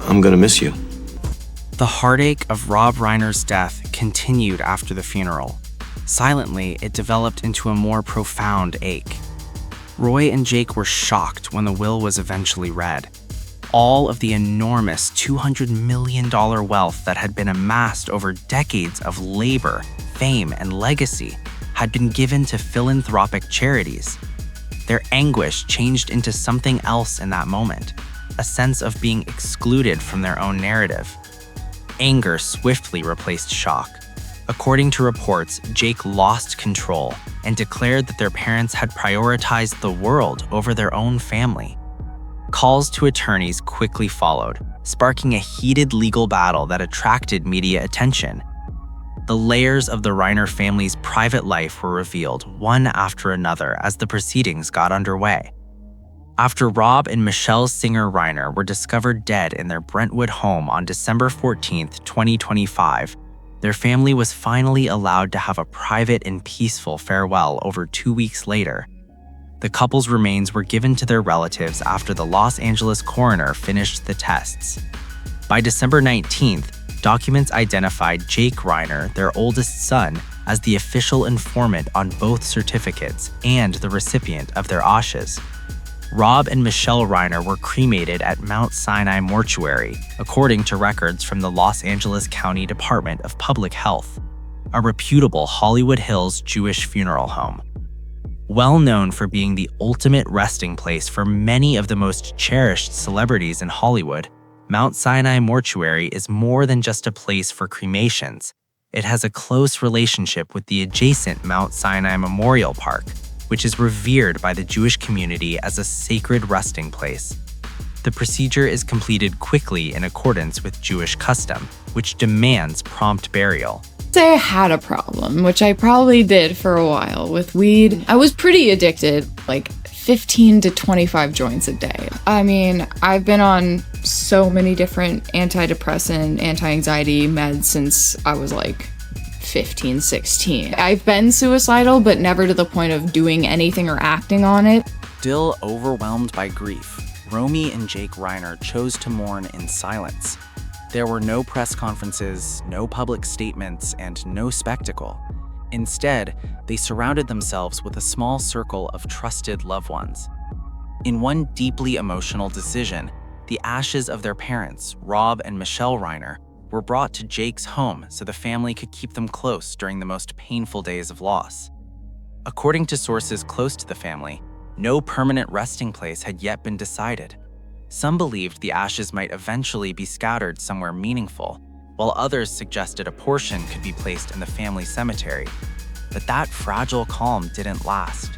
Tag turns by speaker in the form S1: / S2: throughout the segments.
S1: I'm gonna miss you.
S2: The heartache of Rob Reiner's death continued after the funeral. Silently, it developed into a more profound ache. Roy and Jake were shocked when the will was eventually read. All of the enormous $200 million wealth that had been amassed over decades of labor, fame, and legacy had been given to philanthropic charities. Their anguish changed into something else in that moment, a sense of being excluded from their own narrative. Anger swiftly replaced shock. According to reports, Jake lost control and declared that their parents had prioritized the world over their own family. Calls to attorneys quickly followed, sparking a heated legal battle that attracted media attention. The layers of the Reiner family's private life were revealed one after another as the proceedings got underway. After Rob and Michelle Singer Reiner were discovered dead in their Brentwood home on December 14, 2025, their family was finally allowed to have a private and peaceful farewell over 2 weeks later. The couple's remains were given to their relatives after the Los Angeles coroner finished the tests. By December 19th, documents identified Jake Reiner, their oldest son, as the official informant on both certificates and the recipient of their ashes. Rob and Michelle Reiner were cremated at Mount Sinai Mortuary, according to records from the Los Angeles County Department of Public Health, a reputable Hollywood Hills Jewish funeral home. Well known for being the ultimate resting place for many of the most cherished celebrities in Hollywood, Mount Sinai Mortuary is more than just a place for cremations. It has a close relationship with the adjacent Mount Sinai Memorial Park, which is revered by the Jewish community as a sacred resting place. The procedure is completed quickly in accordance with Jewish custom, which demands prompt burial.
S3: Say I had a problem, which I probably did for a while with weed. I was pretty addicted, like 15 to 25 joints a day. I mean, I've been on so many different antidepressant, anti-anxiety meds since I was like 15, 16. I've been suicidal, but never to the point of doing anything or acting on it.
S2: Still overwhelmed by grief, Romy and Jake Reiner chose to mourn in silence. There were no press conferences, no public statements, and no spectacle. Instead, they surrounded themselves with a small circle of trusted loved ones. In one deeply emotional decision, the ashes of their parents, Rob and Michelle Reiner, were brought to Jake's home so the family could keep them close during the most painful days of loss. According to sources close to the family, no permanent resting place had yet been decided. Some believed the ashes might eventually be scattered somewhere meaningful, while others suggested a portion could be placed in the family cemetery. But that fragile calm didn't last.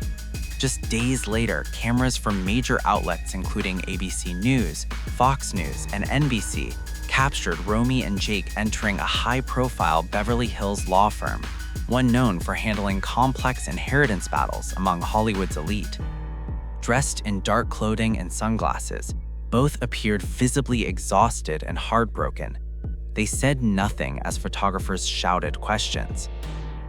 S2: Just days later, cameras from major outlets including ABC News, Fox News, and NBC captured Romy and Jake entering a high-profile Beverly Hills law firm, one known for handling complex inheritance battles among Hollywood's elite. Dressed in dark clothing and sunglasses, both appeared visibly exhausted and heartbroken. They said nothing as photographers shouted questions.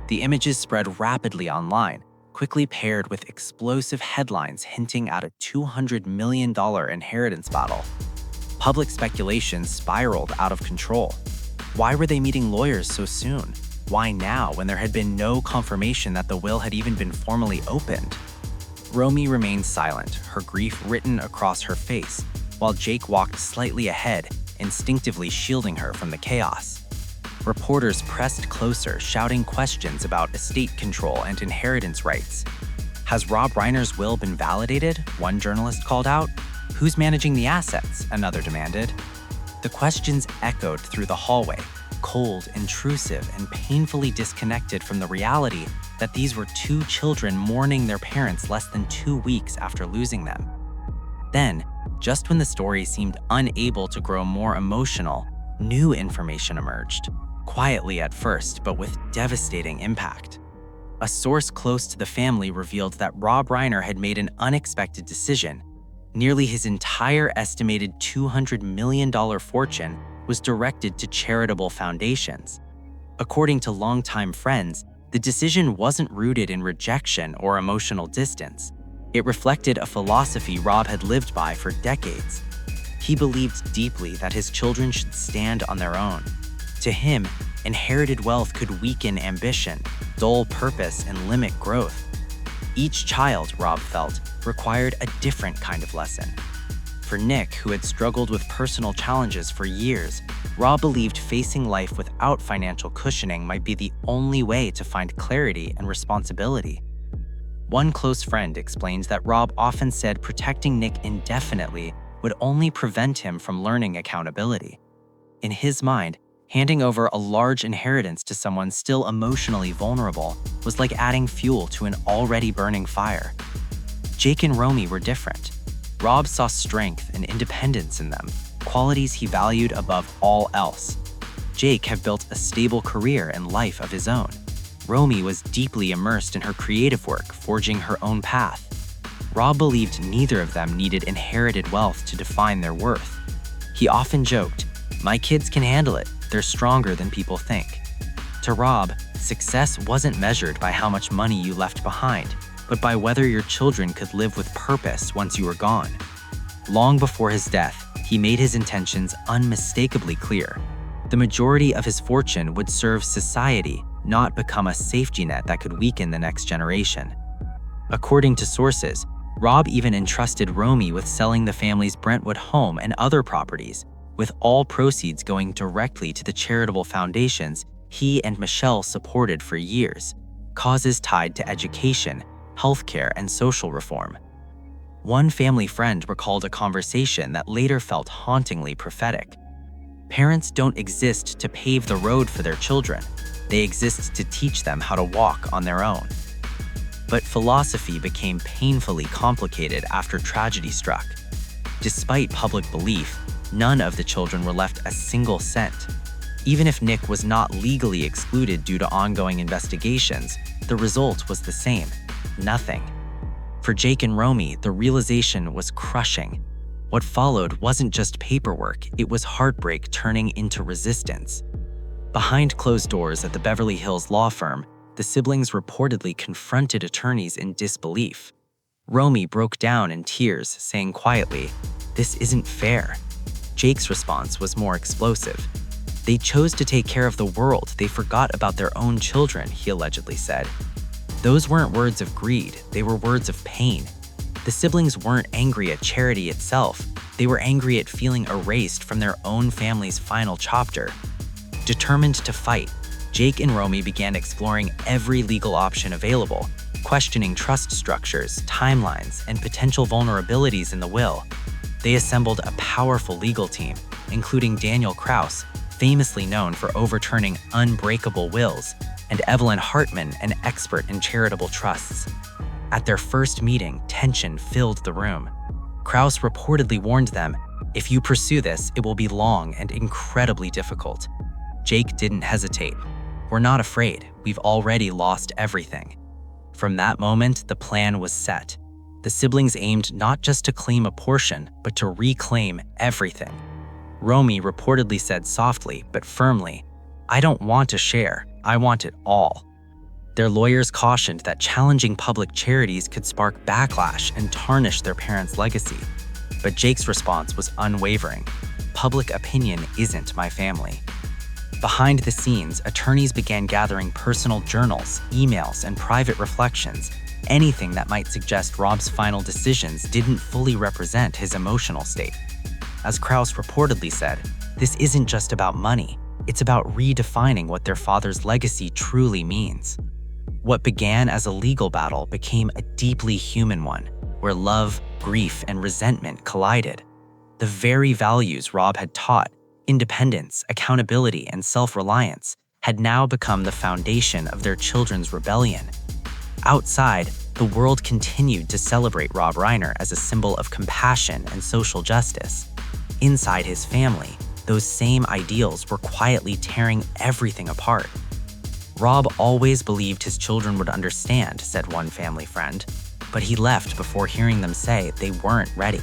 S2: The images spread rapidly online, quickly paired with explosive headlines hinting at a $200 million inheritance battle. Public speculation spiraled out of control. Why were they meeting lawyers so soon? Why now, when there had been no confirmation that the will had even been formally opened? Romy remained silent, her grief written across her face, while Jake walked slightly ahead, instinctively shielding her from the chaos. Reporters pressed closer, shouting questions about estate control and inheritance rights. Has Rob Reiner's will been validated? One journalist called out. Who's managing the assets? Another demanded. The questions echoed through the hallway, cold, intrusive, and painfully disconnected from the reality that these were two children mourning their parents less than 2 weeks after losing them. Then, just when the story seemed unable to grow more emotional, new information emerged, quietly at first, but with devastating impact. A source close to the family revealed that Rob Reiner had made an unexpected decision. Nearly his entire estimated $200 million fortune was directed to charitable foundations. According to longtime friends, the decision wasn't rooted in rejection or emotional distance. It reflected a philosophy Rob had lived by for decades. He believed deeply that his children should stand on their own. To him, inherited wealth could weaken ambition, dull purpose, and limit growth. Each child, Rob felt, required a different kind of lesson. For Nick, who had struggled with personal challenges for years, Rob believed facing life without financial cushioning might be the only way to find clarity and responsibility. One close friend explains that Rob often said protecting Nick indefinitely would only prevent him from learning accountability. In his mind, handing over a large inheritance to someone still emotionally vulnerable was like adding fuel to an already burning fire. Jake and Romy were different. Rob saw strength and independence in them, qualities he valued above all else. Jake had built a stable career and life of his own. Romy was deeply immersed in her creative work, forging her own path. Rob believed neither of them needed inherited wealth to define their worth. He often joked, "My kids can handle it. They're stronger than people think." To Rob, success wasn't measured by how much money you left behind, but by whether your children could live with purpose once you were gone. Long before his death, he made his intentions unmistakably clear. The majority of his fortune would serve society, not become a safety net that could weaken the next generation. According to sources, Rob even entrusted Romy with selling the family's Brentwood home and other properties, with all proceeds going directly to the charitable foundations he and Michelle supported for years, causes tied to education, healthcare, and social reform. One family friend recalled a conversation that later felt hauntingly prophetic. Parents don't exist to pave the road for their children. They exist to teach them how to walk on their own. But philosophy became painfully complicated after tragedy struck. Despite public belief, none of the children were left a single cent. Even if Nick was not legally excluded due to ongoing investigations, the result was the same: nothing. For Jake and Romy, the realization was crushing. What followed wasn't just paperwork, it was heartbreak turning into resistance. Behind closed doors at the Beverly Hills law firm, the siblings reportedly confronted attorneys in disbelief. Romy broke down in tears, saying quietly, "This isn't fair." Jake's response was more explosive. "They chose to take care of the world. They forgot about their own children," he allegedly said. Those weren't words of greed, they were words of pain. The siblings weren't angry at charity itself, they were angry at feeling erased from their own family's final chapter. Determined to fight, Jake and Romy began exploring every legal option available, questioning trust structures, timelines, and potential vulnerabilities in the will. They assembled a powerful legal team, including Daniel Kraus, famously known for overturning unbreakable wills, and Evelyn Hartman, an expert in charitable trusts. At their first meeting, tension filled the room. Kraus reportedly warned them, "If you pursue this, it will be long and incredibly difficult." Jake didn't hesitate. "We're not afraid. We've already lost everything." From that moment, the plan was set. The siblings aimed not just to claim a portion, but to reclaim everything. Romy reportedly said softly but firmly, "I don't want to share. I want it all." Their lawyers cautioned that challenging public charities could spark backlash and tarnish their parents' legacy. But Jake's response was unwavering. "Public opinion isn't my family." Behind the scenes, attorneys began gathering personal journals, emails, and private reflections, anything that might suggest Rob's final decisions didn't fully represent his emotional state. As Kraus reportedly said, "This isn't just about money. It's about redefining what their father's legacy truly means." What began as a legal battle became a deeply human one, where love, grief, and resentment collided. The very values Rob had taught, independence, accountability, and self-reliance, had now become the foundation of their children's rebellion. Outside, the world continued to celebrate Rob Reiner as a symbol of compassion and social justice. Inside his family, those same ideals were quietly tearing everything apart. "Rob always believed his children would understand," said one family friend, but he left before hearing them say they weren't ready.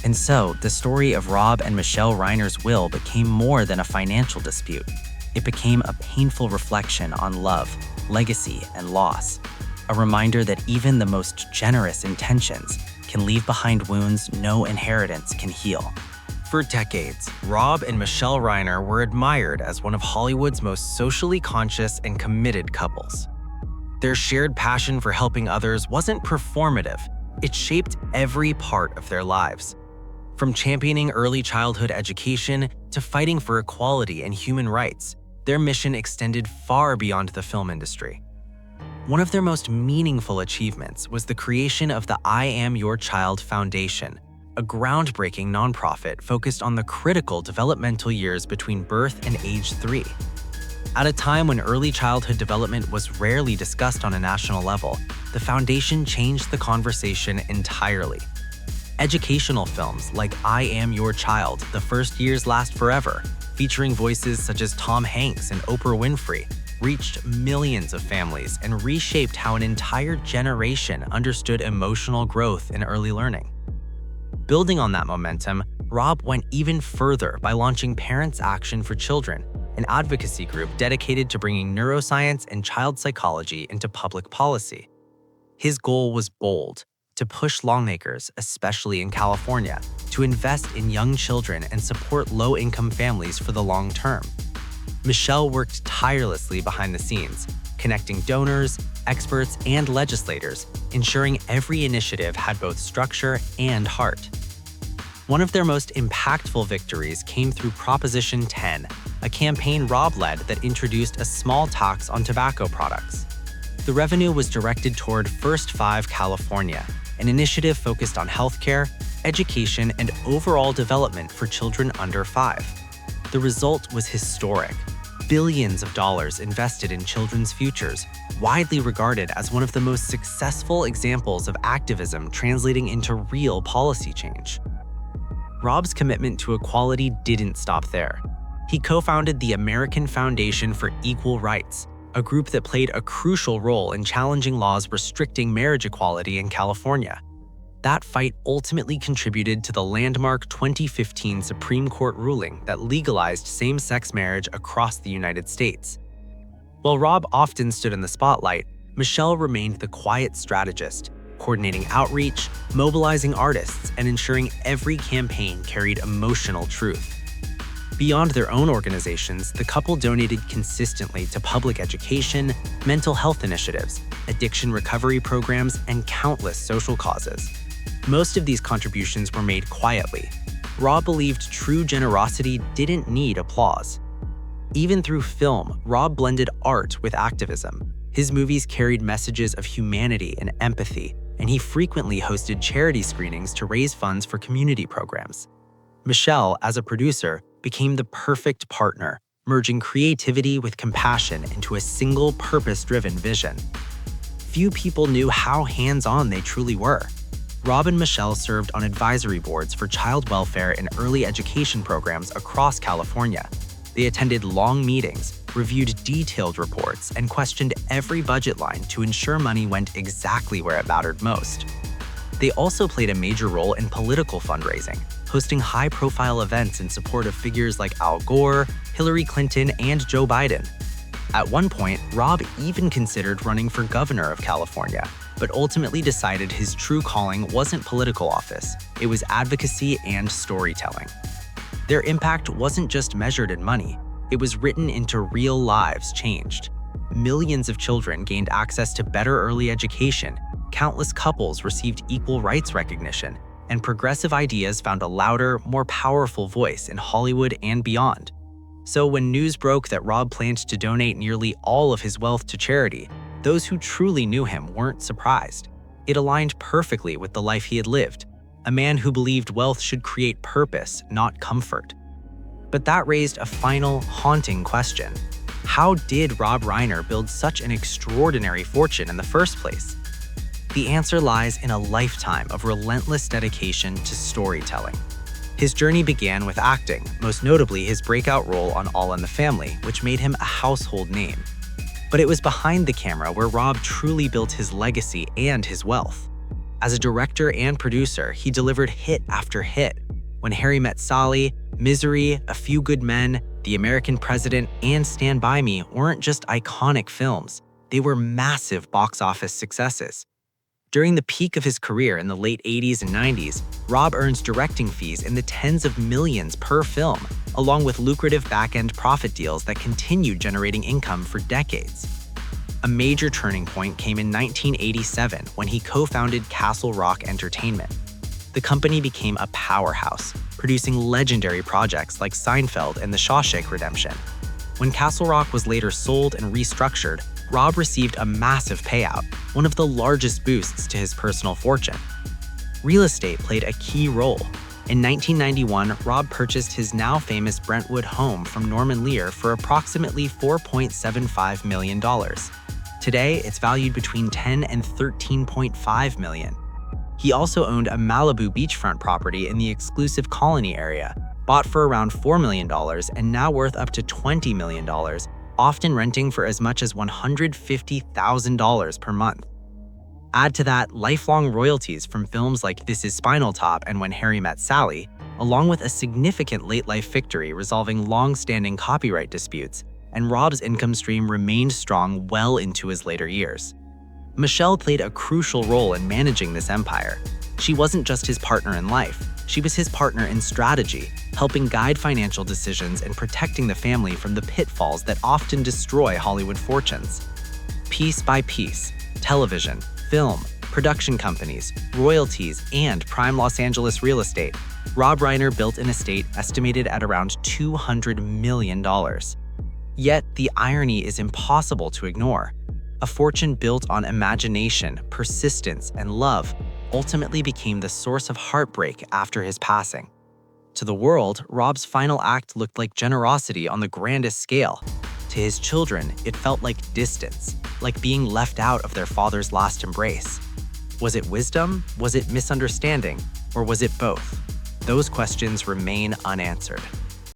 S2: And so, the story of Rob and Michelle Reiner's will became more than a financial dispute. It became a painful reflection on love, legacy, and loss. A reminder that even the most generous intentions can leave behind wounds no inheritance can heal. For decades, Rob and Michelle Reiner were admired as one of Hollywood's most socially conscious and committed couples. Their shared passion for helping others wasn't performative, it shaped every part of their lives. From championing early childhood education to fighting for equality and human rights, their mission extended far beyond the film industry. One of their most meaningful achievements was the creation of the I Am Your Child Foundation, a groundbreaking nonprofit focused on the critical developmental years between birth and age 3. At a time when early childhood development was rarely discussed on a national level, the foundation changed the conversation entirely. Educational films like I Am Your Child, The First Years Last Forever, featuring voices such as Tom Hanks and Oprah Winfrey, reached millions of families and reshaped how an entire generation understood emotional growth and early learning. Building on that momentum, Rob went even further by launching Parents Action for Children, an advocacy group dedicated to bringing neuroscience and child psychology into public policy. His goal was bold: to push lawmakers, especially in California, to invest in young children and support low-income families for the long term. Michelle worked tirelessly behind the scenes, connecting donors, experts, and legislators, ensuring every initiative had both structure and heart. One of their most impactful victories came through Proposition 10, a campaign Rob led that introduced a small tax on tobacco products. The revenue was directed toward First 5 California, an initiative focused on healthcare, education, and overall development for children under 5. The result was historic: billions of dollars invested in children's futures, widely regarded as one of the most successful examples of activism translating into real policy change. Rob's commitment to equality didn't stop there. He co-founded the American Foundation for Equal Rights, a group that played a crucial role in challenging laws restricting marriage equality in California. That fight ultimately contributed to the landmark 2015 Supreme Court ruling that legalized same-sex marriage across the United States. While Rob often stood in the spotlight, Michelle remained the quiet strategist, coordinating outreach, mobilizing artists, and ensuring every campaign carried emotional truth. Beyond their own organizations, the couple donated consistently to public education, mental health initiatives, addiction recovery programs, and countless social causes. Most of these contributions were made quietly. Rob believed true generosity didn't need applause. Even through film, Rob blended art with activism. His movies carried messages of humanity and empathy, and he frequently hosted charity screenings to raise funds for community programs. Michelle, as a producer, became the perfect partner, merging creativity with compassion into a single purpose-driven vision. Few people knew how hands-on they truly were. Rob and Michelle served on advisory boards for child welfare and early education programs across California. They attended long meetings, reviewed detailed reports, and questioned every budget line to ensure money went exactly where it mattered most. They also played a major role in political fundraising, hosting high-profile events in support of figures like Al Gore, Hillary Clinton, and Joe Biden. At one point, Rob even considered running for governor of California, but ultimately decided his true calling wasn't political office, it was advocacy and storytelling. Their impact wasn't just measured in money, it was written into real lives changed. Millions of children gained access to better early education, countless couples received equal rights recognition, and progressive ideas found a louder, more powerful voice in Hollywood and beyond. So when news broke that Rob planned to donate nearly all of his wealth to charity, those who truly knew him weren't surprised. It aligned perfectly with the life he had lived, a man who believed wealth should create purpose, not comfort. But that raised a final, haunting question. How did Rob Reiner build such an extraordinary fortune in the first place? The answer lies in a lifetime of relentless dedication to storytelling. His journey began with acting, most notably his breakout role on All in the Family, which made him a household name. But it was behind the camera where Rob truly built his legacy and his wealth. As a director and producer, he delivered hit after hit. When Harry Met Sally, Misery, A Few Good Men, The American President, and Stand By Me weren't just iconic films, they were massive box office successes. During the peak of his career in the late 80s and 90s, Rob earned directing fees in the tens of millions per film, along with lucrative back-end profit deals that continued generating income for decades. A major turning point came in 1987 when he co-founded Castle Rock Entertainment. The company became a powerhouse, producing legendary projects like Seinfeld and The Shawshank Redemption. When Castle Rock was later sold and restructured, Rob received a massive payout, one of the largest boosts to his personal fortune. Real estate played a key role. In 1991, Rob purchased his now famous Brentwood home from Norman Lear for approximately $4.75 million. Today, it's valued between $10 and $13.5 million. He also owned a Malibu beachfront property in the exclusive Colony area, bought for around $4 million and now worth up to $20 million, often renting for as much as $150,000 per month. Add to that lifelong royalties from films like This Is Spinal Tap and When Harry Met Sally, along with a significant late-life victory resolving long-standing copyright disputes, and Rob's income stream remained strong well into his later years. Michelle played a crucial role in managing this empire. She wasn't just his partner in life, she was his partner in strategy, helping guide financial decisions and protecting the family from the pitfalls that often destroy Hollywood fortunes. Piece by piece, television, film, production companies, royalties, and prime Los Angeles real estate, Rob Reiner built an estate estimated at around $200 million. Yet, the irony is impossible to ignore. A fortune built on imagination, persistence, and love ultimately became the source of heartbreak after his passing. To the world, Rob's final act looked like generosity on the grandest scale. To his children, it felt like distance, like being left out of their father's last embrace. Was it wisdom? Was it misunderstanding? Or was it both? Those questions remain unanswered.